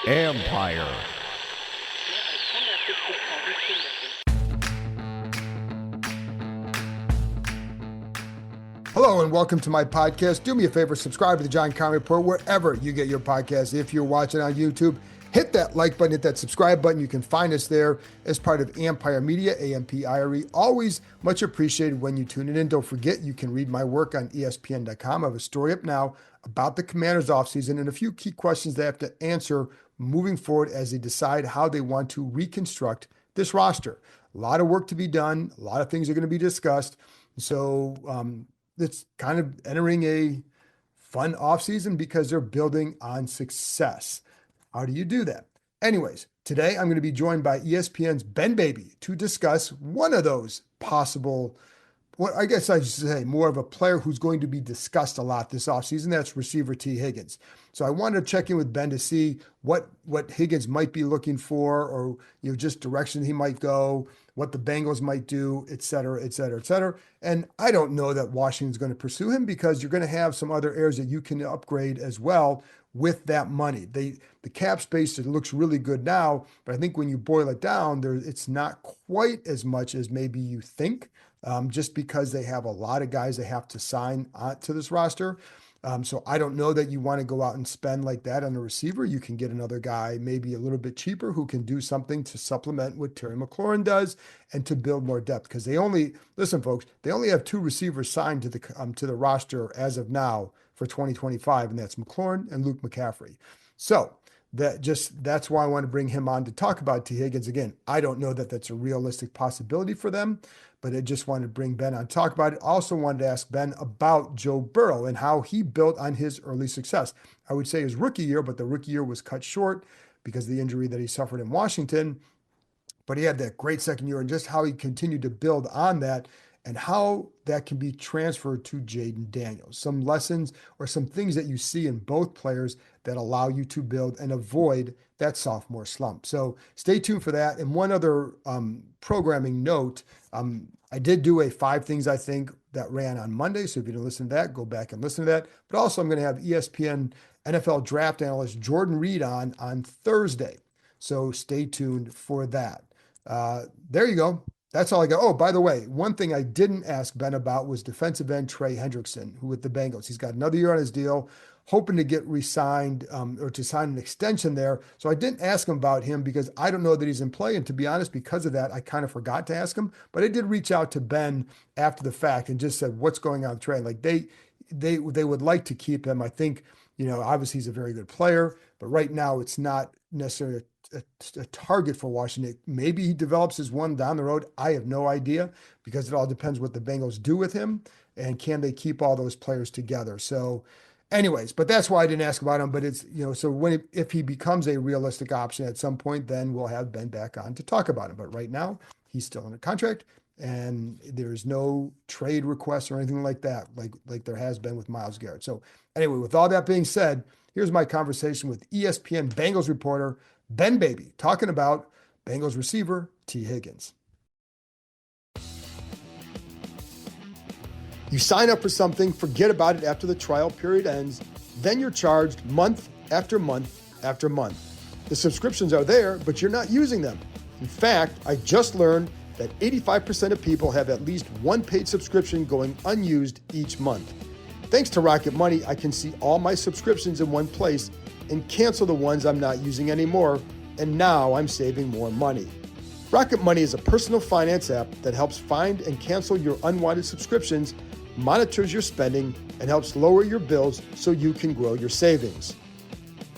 Empire. Hello and welcome to my podcast. Do me a favor, subscribe to the John Conway Report wherever you get your podcast. If you're watching on YouTube, hit that like button, hit that subscribe button. You can find us there as part of Empire Media, AMPIRE. Always much appreciated when you tune it in. Don't forget, you can read my work on ESPN.com. I have a story up now about the Commanders offseason and a few key questions they have to answer moving forward as they decide how they want to reconstruct this roster. A lot of work to be done. A lot of things are going to be discussed. So it's kind of entering a fun offseason because they're building on success. How do you do that? Anyways, today I'm going to be joined by ESPN's Ben Baby to discuss one of those possible, what I guess I should say, more of a player who's going to be discussed a lot this offseason. That's receiver Tee Higgins. So I wanted to check in with Ben to see what Higgins might be looking for, or just direction he might go, what the Bengals might do, et cetera, et cetera, et cetera. And I don't know that Washington's going to pursue him because you're going to have some other areas that you can upgrade as well with that money. The cap space, it looks really good now, but I think when you boil it down, it's not quite as much as maybe you think, just because they have a lot of guys they have to sign to this roster. So I don't know that you want to go out and spend like that on a receiver. You can get another guy maybe a little bit cheaper who can do something to supplement what Terry McLaurin does and to build more depth. Because they only have two receivers signed to the roster as of now for 2025, and that's McLaurin and Luke McCaffrey. So that's why I want to bring him on to talk about Tee Higgins. Again, I don't know that that's a realistic possibility for them, but I just wanted to bring Ben on to talk about it. Also wanted to ask Ben about Joe Burrow and how he built on his early success. I would say his rookie year, but the rookie year was cut short because of the injury that he suffered in Washington. But he had that great second year, and just how he continued to build on that and how that can be transferred to Jaden Daniels. Some lessons or some things that you see in both players that allow you to build and avoid that sophomore slump. So stay tuned for that. And one other programming note, I did do a 5 things I think that ran on Monday. So if you didn't listen to that, go back and listen to that. But also I'm going to have ESPN NFL draft analyst Jordan Reed on Thursday. So stay tuned for that. There you go. That's all I got. Oh, by the way, one thing I didn't ask Ben about was defensive end Trey Hendrickson, who with the Bengals. He's got another year on his deal, hoping to get re-signed or to sign an extension there. So I didn't ask him about him because I don't know that he's in play. And to be honest, because of that, I kind of forgot to ask him. But I did reach out to Ben after the fact and just said, what's going on with Trey? Like they would like to keep him. I think, obviously he's a very good player, but right now it's not necessarily a target for Washington. Maybe he develops as one down the road. I have no idea because it all depends what the Bengals do with him and can they keep all those players together. So anyways, but that's why I didn't ask about him. But it's, so if he becomes a realistic option at some point, then we'll have Ben back on to talk about him. But right now he's still under contract and there's no trade requests or anything like that, like there has been with Myles Garrett. So anyway, with all that being said, here's my conversation with ESPN Bengals reporter Ben Baby, talking about Bengals receiver Tee Higgins. You sign up for something, forget about it after the trial period ends, then you're charged month after month after month. The subscriptions are there, but you're not using them. In fact, I just learned that 85% of people have at least one paid subscription going unused each month. Thanks to Rocket Money, I can see all my subscriptions in one place and cancel the ones I'm not using anymore, and now I'm saving more money. Rocket Money is a personal finance app that helps find and cancel your unwanted subscriptions, monitors your spending, and helps lower your bills so you can grow your savings.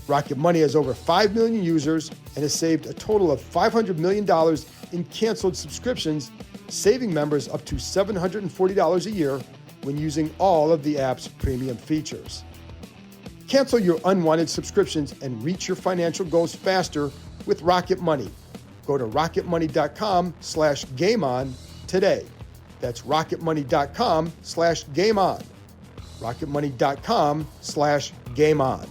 Rocket Money has over 5 million users and has saved a total of $500 million in canceled subscriptions, saving members up to $740 a year when using all of the app's premium features. Cancel your unwanted subscriptions and reach your financial goals faster with Rocket Money. Go to rocketmoney.com/gameon today. That's rocketmoney.com/gameon. rocketmoney.com/gameon.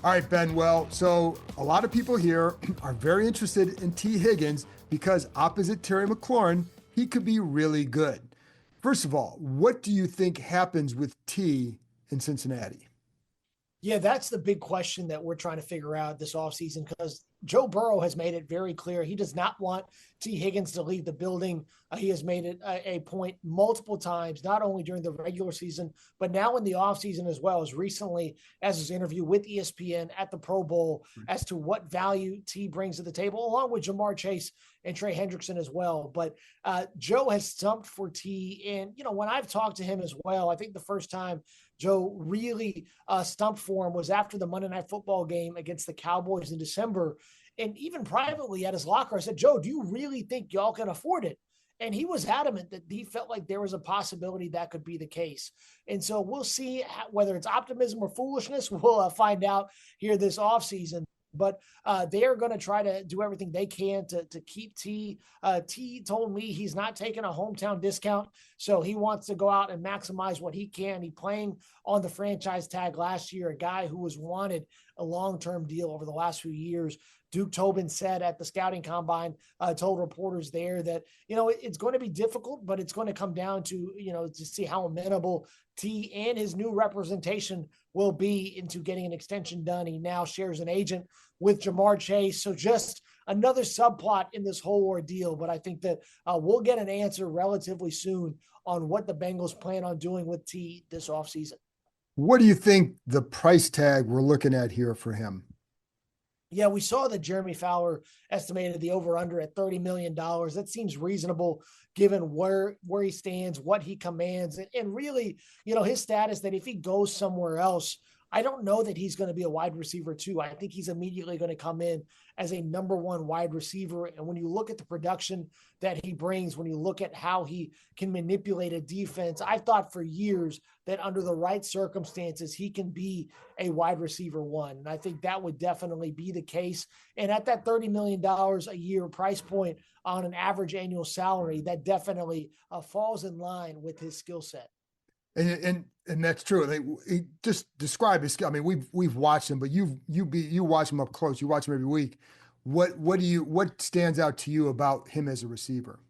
All right, Ben. Well, so a lot of people here are very interested in Tee Higgins because opposite Terry McLaurin, he could be really good. First of all, what do you think happens with T in Cincinnati? Yeah, that's the big question that we're trying to figure out this offseason because Joe Burrow has made it very clear he does not want Tee Higgins to leave the building. He has made it a point multiple times, not only during the regular season, but now in the offseason as well, as recently as his interview with ESPN at the Pro Bowl as to what value T brings to the table, along with Jamar Chase and Trey Hendrickson as well. But Joe has stumped for T. And, when I've talked to him as well, I think the first time Joe really stumped for him was after the Monday Night Football game against the Cowboys in December. And even privately at his locker, I said, Joe, do you really think y'all can afford it? And he was adamant that he felt like there was a possibility that could be the case. And so we'll see whether it's optimism or foolishness. We'll find out here this offseason. But they are going to try to do everything they can to keep T. T told me he's not taking a hometown discount, so he wants to go out and maximize what he can. He playing on the franchise tag last year, a guy who was wanted a long-term deal over the last few years. Duke Tobin said at the scouting combine, told reporters there that, it's going to be difficult, but it's going to come down to, to see how amenable T and his new representation will be into getting an extension done. He now shares an agent with Jamar Chase. So just another subplot in this whole ordeal. But I think that we'll get an answer relatively soon on what the Bengals plan on doing with T this offseason. What do you think the price tag we're looking at here for him? Yeah, we saw that Jeremy Fowler estimated the over-under at $30 million. That seems reasonable given where he stands, what he commands, and really, his status that if he goes somewhere else, I don't know that he's going to be a wide receiver too. I think he's immediately going to come in as a number one wide receiver. And when you look at the production that he brings, when you look at how he can manipulate a defense, I've thought for years that under the right circumstances, he can be a wide receiver one. And I think that would definitely be the case. And at that $30 million a year price point on an average annual salary, that definitely falls in line with his skill set. And that's true. Just describe his skill. I mean, we've watched him, but you watch him up close. You watch him every week. What stands out to you about him as a receiver?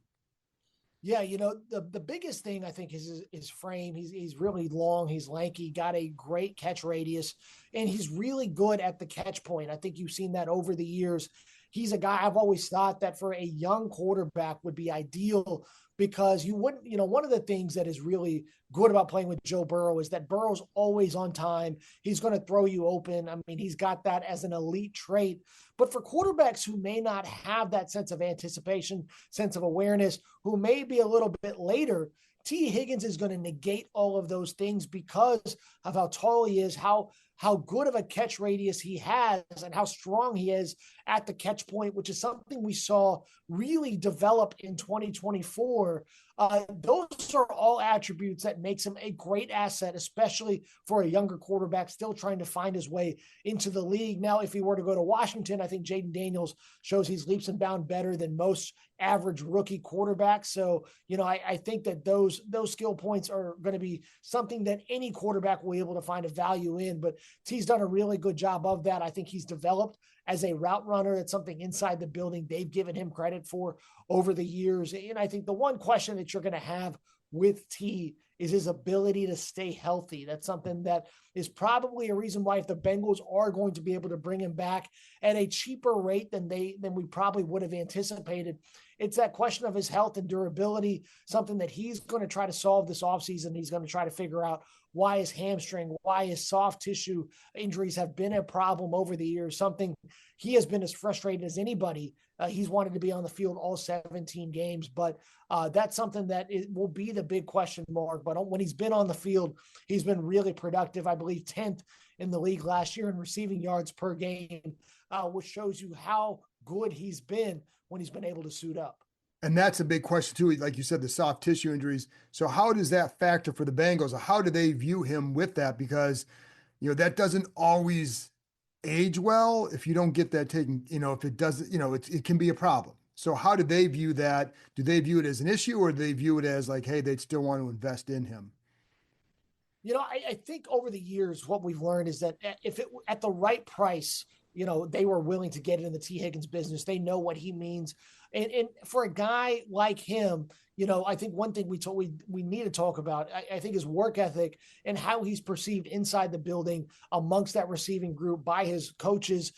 Yeah, the biggest thing I think is his frame. He's really long. He's lanky. Got a great catch radius, and he's really good at the catch point. I think you've seen that over the years. He's a guy I've always thought that for a young quarterback would be ideal because you wouldn't, one of the things that is really good about playing with Joe Burrow is that Burrow's always on time. He's going to throw you open. I mean, he's got that as an elite trait. But for quarterbacks who may not have that sense of anticipation, sense of awareness, who may be a little bit later, Tee Higgins is going to negate all of those things because of how tall he is, how good of a catch radius he has, and how strong he is at the catch point, which is something we saw really develop in 2024. Those are all attributes that makes him a great asset, especially for a younger quarterback still trying to find his way into the league. Now, if he were to go to Washington, I think Jaden Daniels shows he's leaps and bounds better than most average rookie quarterbacks. So, I think that those skill points are going to be something that any quarterback will be able to find a value in. But T's done a really good job of that. I think he's developed as a route runner. It's something inside the building they've given him credit for over the years. And I think the one question that you're going to have with T is his ability to stay healthy. That's something that is probably a reason why if the Bengals are going to be able to bring him back at a cheaper rate than we probably would have anticipated, it's that question of his health and durability, something that he's going to try to solve this offseason. He's going to try to figure out why his hamstring, why his soft tissue injuries have been a problem over the years, something he has been as frustrated as anybody. He's wanted to be on the field all 17 games, but that's something that will be the big question mark. But when he's been on the field, he's been really productive. I believe 10th in the league last year in receiving yards per game, which shows you how good he's been when he's been able to suit up. And that's a big question too. Like you said, the soft tissue injuries. So how does that factor for the Bengals? How do they view him with that? Because, that doesn't always age well if you don't get that taken, if it doesn't, it can be a problem. So how do they view that? Do they view it as an issue or do they view it as like, hey, they'd still want to invest in him? I think over the years, what we've learned is that if it at the right price, they were willing to get it in the Tee Higgins business. They know what he means And for a guy like him, I think one thing we need to talk about, I think, is work ethic and how he's perceived inside the building amongst that receiving group by his coaches.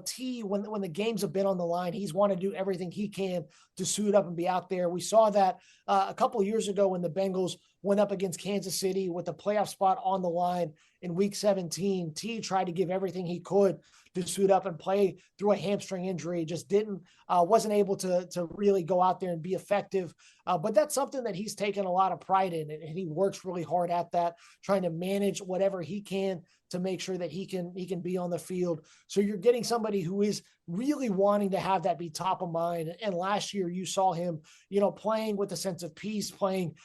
T, when the games have been on the line, he's wanted to do everything he can to suit up and be out there. We saw that a couple of years ago when the Bengals went up against Kansas City with the playoff spot on the line in week 17. T tried to give everything he could to suit up and play through a hamstring injury. Just wasn't able to really go out there and be effective. But that's something that he's taken a lot of pride in, and he works really hard at that, trying to manage whatever he can to make sure that he can be on the field. So you're getting somebody who is really wanting to have that be top of mind. And last year you saw him, playing with a sense of peace, playing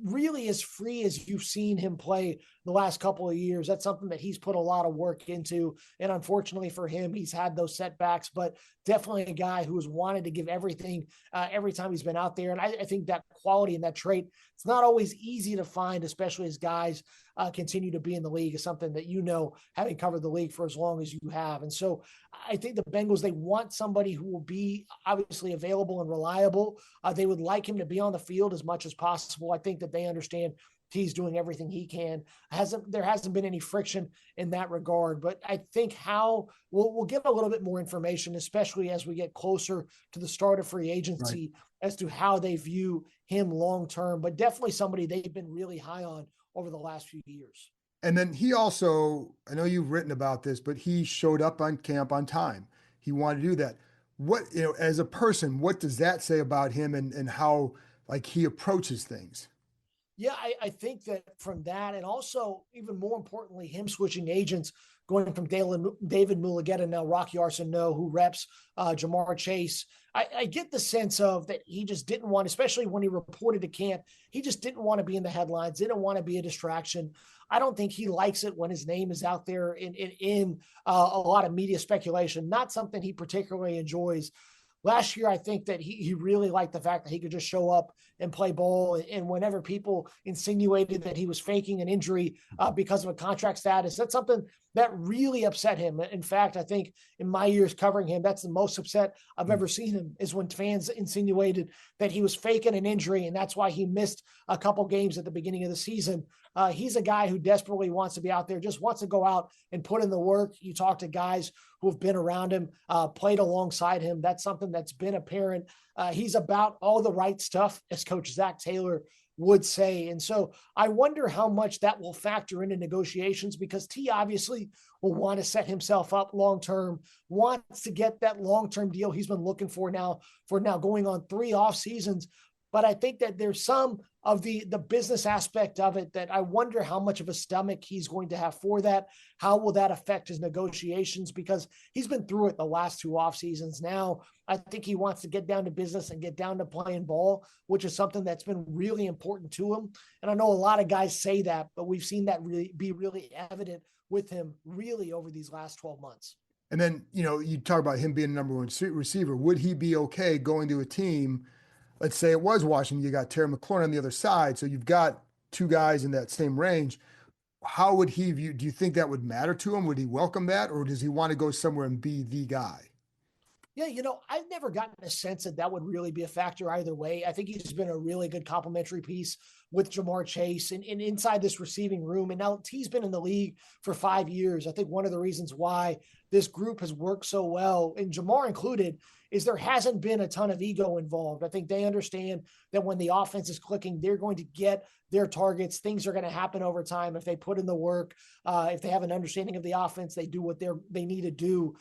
really as free as you've seen him play the last couple of years. That's something that he's put a lot of work into. And unfortunately for him, he's had those setbacks, but definitely a guy who has wanted to give everything every time he's been out there. And I think that quality and that trait, it's not always easy to find, especially as guys continue to be in the league, is something that, having covered the league for as long as you have. And so I think the Bengals, they want somebody who will be obviously available and reliable. They would like him to be on the field as much as possible. I think that they understand he's doing everything he can. There hasn't been any friction in that regard, but I think we'll get a little bit more information, especially as we get closer to the start of free agency, as to how they view him long-term, but definitely somebody they've been really high on over the last few years. And then he also, I know you've written about this, but he showed up on camp on time. He wanted to do that. What, as a person, what does that say about him and how he approaches things? Yeah, I think that from that, and also even more importantly, him switching agents, going from David Mulugeta, now Rocky Arsenault, who reps Jamar Chase. I get the sense of that he just didn't want, especially when he reported to camp, he just didn't want to be in the headlines, didn't want to be a distraction. I don't think he likes it when his name is out there in a lot of media speculation, not something he particularly enjoys. Last year, I think that he really liked the fact that he could just show up and play ball. And whenever people insinuated that he was faking an injury because of a contract status, that's something that really upset him. In fact, I think in my years covering him, that's the most upset I've ever seen him, is when fans insinuated that he was faking an injury, and that's why he missed a couple games at the beginning of the season. He's a guy who desperately wants to be out there, just wants to go out and put in the work. You talk to guys who have been around him, played alongside him. That's something that's been apparent. He's about all the right stuff, as Coach Zach Taylor would say. And so I wonder how much that will factor into negotiations, because T obviously will want to set himself up long-term, wants to get that long-term deal he's been looking for now going on 3 off seasons. But I think that there's some of the business aspect of it that I wonder how much of a stomach he's going to have for that. How will that affect his negotiations? Because he's been through it the last 2 off seasons. Now, I think he wants to get down to business and get down to playing ball, which is something that's been really important to him. And I know a lot of guys say that, but we've seen that be really evident with him really over these last 12 months. And then, you talk about him being the number 1 receiver. Would he be okay going to a team? Let's say it was Washington, you got Terry McLaurin on the other side. So you've got 2 guys in that same range. How would he view, do you think that would matter to him? Would he welcome that? Or does he want to go somewhere and be the guy? Yeah, I've never gotten a sense that would really be a factor either way. I think he's been a really good complementary piece with Jamar Chase and inside this receiving room. And now T's been in the league for 5 years. I think one of the reasons why this group has worked so well, and Jamar included, is there hasn't been a ton of ego involved. I think they understand that when the offense is clicking, they're going to get their targets. Things are going to happen over time if they put in the work. If they have an understanding of the offense, they do what they need to do.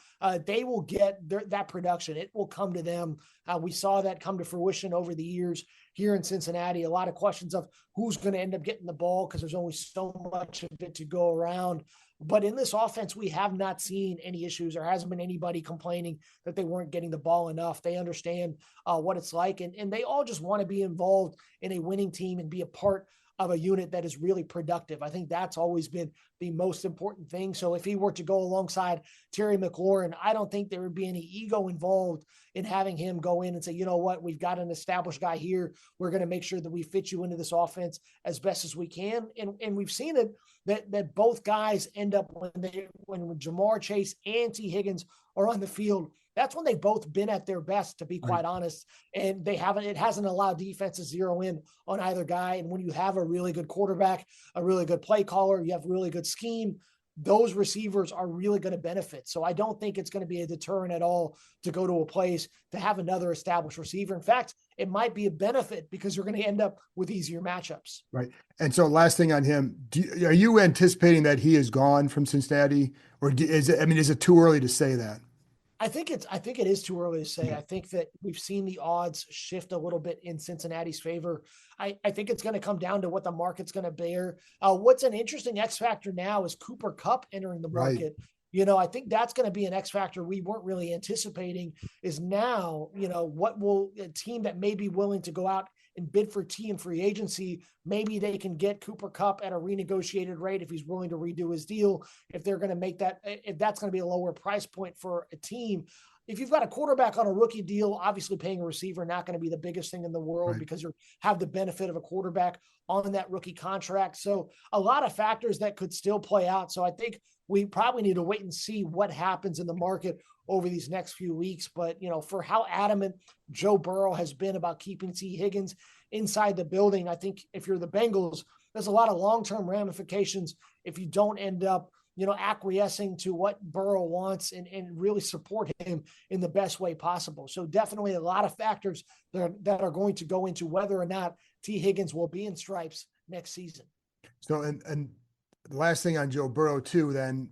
They will get that production. It will come to them. We saw that come to fruition over the years here in Cincinnati. A lot of questions of who's going to end up getting the ball because there's only so much of it to go around. But in this offense, we have not seen any issues. There hasn't been anybody complaining that they weren't getting the ball enough. They understand what it's like, and they all just want to be involved in a winning team and be a part of a unit that is really productive. I think that's always been the most important thing. So if he were to go alongside Terry McLaurin, I don't think there would be any ego involved in having him go in and say, you know what, we've got an established guy here. We're going to make sure that we fit you into this offense as best as we can. And we've seen it that both guys end up when Jamar Chase and Tee Higgins are on the field, that's when they've both been at their best, to be Right. quite honest. And it hasn't allowed defense to zero in on either guy. And when you have a really good quarterback, a really good play caller, you have really good scheme, those receivers are really going to benefit. So I don't think it's going to be a deterrent at all to go to a place to have another established receiver. In fact, it might be a benefit because you're going to end up with easier matchups. Right. And so last thing on him, are you anticipating that he is gone from Cincinnati, or is it, I mean, is it too early to say that? I think it is too early to say. Okay. I think that we've seen the odds shift a little bit in Cincinnati's favor. I think it's going to come down to what the market's going to bear. What's an interesting X factor now is Cooper Kupp entering the Right. market. I think that's going to be an X factor we weren't really anticipating is now, what will a team that may be willing to go out and bid for T in free agency, maybe they can get Cooper Kupp at a renegotiated rate if he's willing to redo his deal, if they're going to make that, if that's going to be a lower price point for a team. If you've got a quarterback on a rookie deal, obviously paying a receiver not going to be the biggest thing in the world Right. because you have the benefit of a quarterback on that rookie contract. So a lot of factors that could still play out. So I think we probably need to wait and see what happens in the market over these next few weeks. But, for how adamant Joe Burrow has been about keeping Tee Higgins inside the building, I think if you're the Bengals, there's a lot of long-term ramifications if you don't end up acquiescing to what Burrow wants and really support him in the best way possible. So definitely a lot of factors that are going to go into whether or not Tee Higgins will be in stripes next season. So, and the last thing on Joe Burrow too, then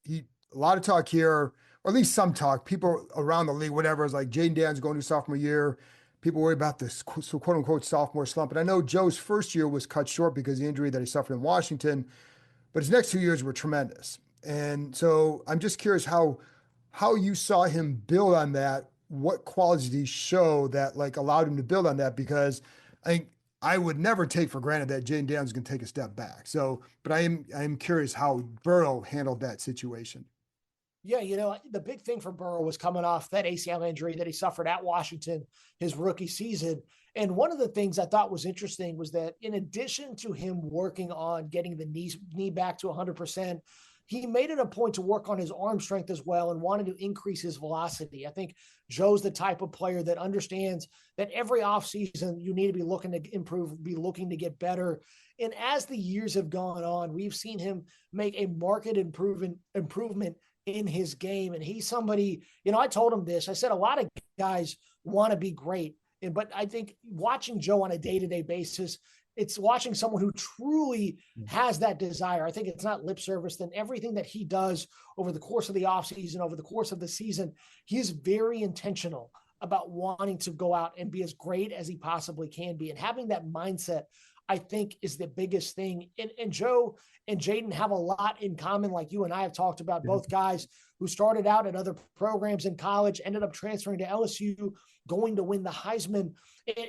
a lot of talk here, or at least some talk, people around the league, whatever, is like Jaden Daniels going to sophomore year. People worry about this quote unquote sophomore slump. And I know Joe's first year was cut short because of the injury that he suffered in Washington, but his next 2 years were tremendous. And so I'm just curious how you saw him build on that. What qualities did he show that like allowed him to build on that? Because I think I would never take for granted that Jaden Daniels is going to take a step back. So, but I'm curious how Burrow handled that situation. Yeah, the big thing for Burrow was coming off that ACL injury that he suffered at Washington his rookie season. And one of the things I thought was interesting was that in addition to him working on getting the knee back to 100%, he made it a point to work on his arm strength as well and wanted to increase his velocity. I think Joe's the type of player that understands that every offseason you need to be looking to improve, be looking to get better. And as the years have gone on, we've seen him make a marked improvement in his game. And he's somebody, I told him this, I said, a lot of guys want to be great. But I think watching Joe on a day-to-day basis, it's watching someone who truly has that desire. I think it's not lip service. Then everything that he does over the course of the offseason, over the course of the season, he's very intentional about wanting to go out and be as great as he possibly can be. And having that mindset, I think, is the biggest thing. And Joe and Jaden have a lot in common, like you and I have talked about, both guys who started out at other programs in college, ended up transferring to LSU, going to win the Heisman,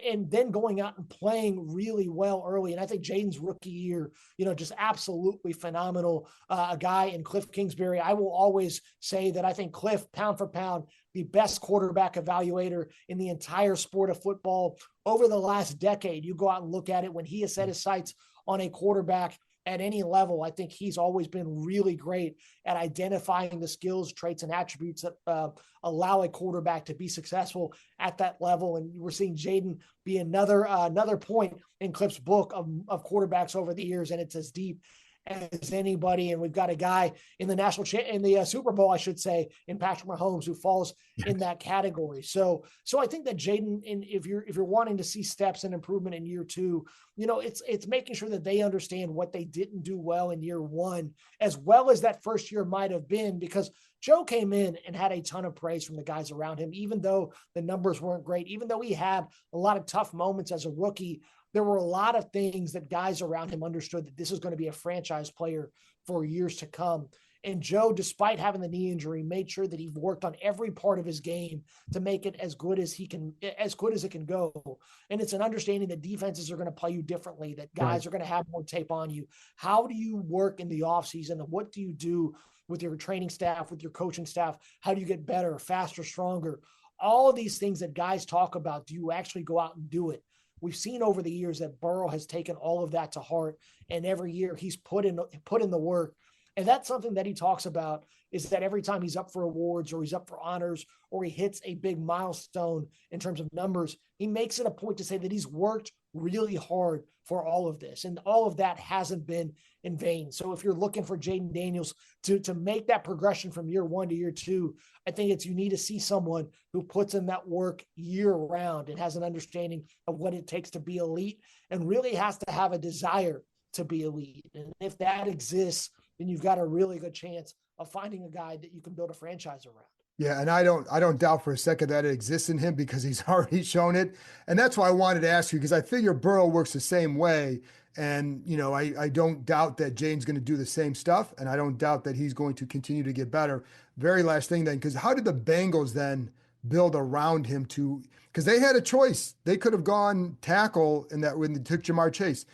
and then going out and playing really well early. And I think Jaden's rookie year, just absolutely phenomenal. A guy in Cliff Kingsbury. I will always say that I think Cliff, pound for pound, the best quarterback evaluator in the entire sport of football over the last decade. You go out and look at it when he has set his sights on a quarterback at any level. I think he's always been really great at identifying the skills, traits, and attributes that allow a quarterback to be successful at that level. And we're seeing Jaden be another point in Cliff's book of quarterbacks over the years, and it's as deep as anybody. And we've got a guy in the Super Bowl, I should say, in Patrick Mahomes, who falls in that category. So I think that Jaden, if you're wanting to see steps and improvement in year two, it's making sure that they understand what they didn't do well in year one, as well as that first year might have been, because Joe came in and had a ton of praise from the guys around him, even though the numbers weren't great, even though he had a lot of tough moments as a rookie. There were a lot of things that guys around him understood that this is going to be a franchise player for years to come. And Joe, despite having the knee injury, made sure that he worked on every part of his game to make it as good as it can go. And it's an understanding that defenses are going to play you differently, that guys are going to have more tape on you. How do you work in the offseason? And what do you do with your training staff, with your coaching staff? How do you get better, faster, stronger? All of these things that guys talk about, do you actually go out and do it? We've seen over the years that Burrow has taken all of that to heart, and every year he's put in the work And that's something that he talks about, is that every time he's up for awards or he's up for honors or he hits a big milestone in terms of numbers, he makes it a point to say that he's worked really hard for all of this. And all of that hasn't been in vain. So if you're looking for Jaden Daniels to make that progression from year one to year two, I think you need to see someone who puts in that work year round and has an understanding of what it takes to be elite and really has to have a desire to be elite. And if that exists, then you've got a really good chance of finding a guy that you can build a franchise around. Yeah, and I don't doubt for a second that it exists in him because he's already shown it. And that's why I wanted to ask you, because I figure Burrow works the same way. And, I don't doubt that Jaden's going to do the same stuff. And I don't doubt that he's going to continue to get better. Very last thing then, because how did the Bengals then build around him because they had a choice. They could have gone tackle in that when they took Jamar Chase.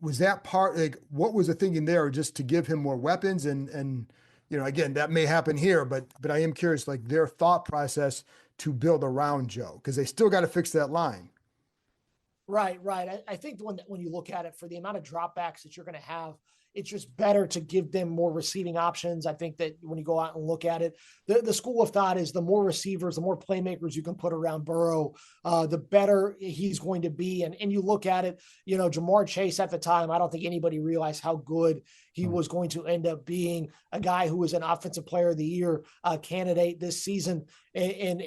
Was that part, what was the thinking there, just to give him more weapons and again, that may happen here, but I am curious, their thought process to build around Joe, because they still got to fix that line. Right. I think when you look at it, for the amount of dropbacks that you're going to have, it's just better to give them more receiving options. I think that when you go out and look at it, the school of thought is the more receivers, the more playmakers you can put around Burrow, the better he's going to be. And you look at it, Jamar Chase at the time, I don't think anybody realized how good he was going to end up being, a guy who was an offensive player of the year candidate this season and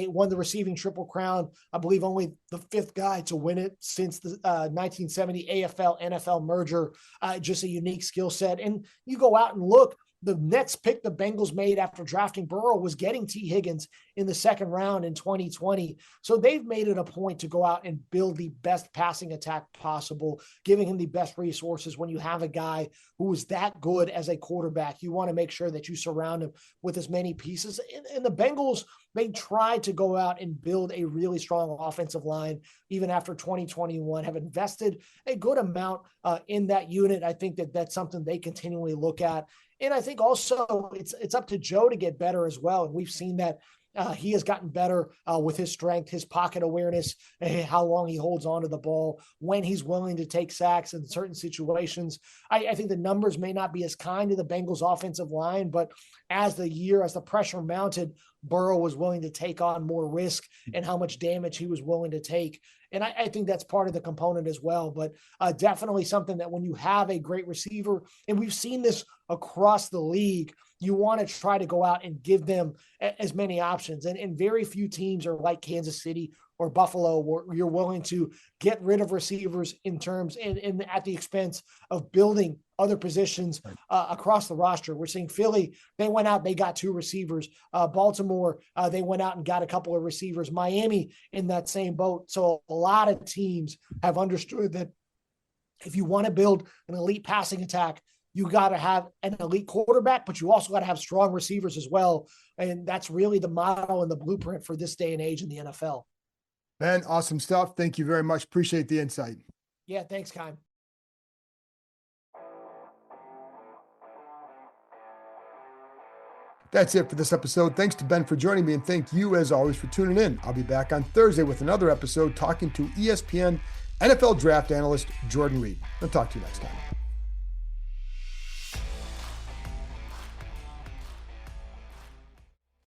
won the receiving triple crown. I believe only the fifth guy to win it since the 1970 AFL NFL merger. Just a unique skill set. And you go out and look, the next pick the Bengals made after drafting Burrow was getting Tee Higgins in the second round in 2020. So they've made it a point to go out and build the best passing attack possible, giving him the best resources. When you have a guy who is that good as a quarterback, you want to make sure that you surround him with as many pieces. And the Bengals, they tried to go out and build a really strong offensive line, even after 2021, have invested a good amount in that unit. I think that that's something they continually look at. And I think also it's up to Joe to get better as well. And we've seen that he has gotten better with his strength, his pocket awareness, how long he holds on to the ball, when he's willing to take sacks in certain situations. I think the numbers may not be as kind to the Bengals offensive line, but as the pressure mounted, Burrow was willing to take on more risk and how much damage he was willing to take. And I think that's part of the component as well. But definitely something that when you have a great receiver, and we've seen this across the league, you want to try to go out and give them as many options. And very few teams are like Kansas City or Buffalo, where you're willing to get rid of receivers in terms and at the expense of building other positions across the roster. We're seeing Philly, they went out, they got two receivers. Baltimore, they went out and got a couple of receivers. Miami in that same boat. So a lot of teams have understood that if you want to build an elite passing attack, you got to have an elite quarterback, but you also got to have strong receivers as well. And that's really the model and the blueprint for this day and age in the NFL. Ben, awesome stuff. Thank you very much. Appreciate the insight. Yeah, thanks, Kyle. That's it for this episode. Thanks to Ben for joining me, and thank you, as always, for tuning in. I'll be back on Thursday with another episode talking to ESPN NFL draft analyst Jordan Reed. I'll talk to you next time.